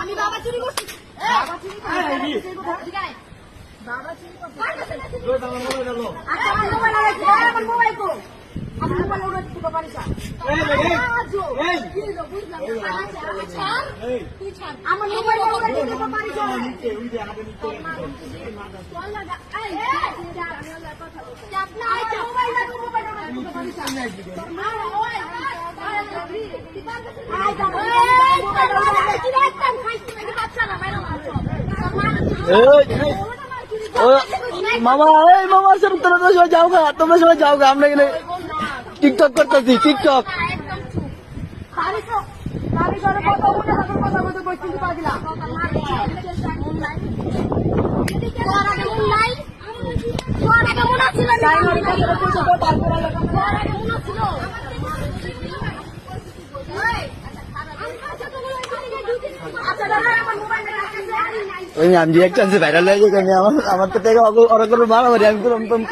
আমি বাবা চুরি করছি। বাবা চুরি করছি। বাবা চুরি করছি। আচ্ছা আমার মোবাইল আছে, আমার মোবাইল কো? আমার মোবাইল ওটা দিতে পারিস না। এই কি লো বুঝলাম না। আচ্ছা তুই ছাড়। আমার মোবাইল ওটা দিতে পারিস না। চল লাগা। এই আমি ওর কথা বলছি। চাপ না আচ্ছা মোবাইল ওটা দিতে পারিস না। তোর মা ওই মামা এই মামা সব তোমরা সবাই যাও গা, তোমরা সবাই যাও গা, আমরা এখানে টিকটক করতেছি। টিকটক ওই আমি যে একটা ভাইরাল হয়ে গেছে, আমার তো থেকে ওরা করে মারামারি, আমি করলাম তো আমি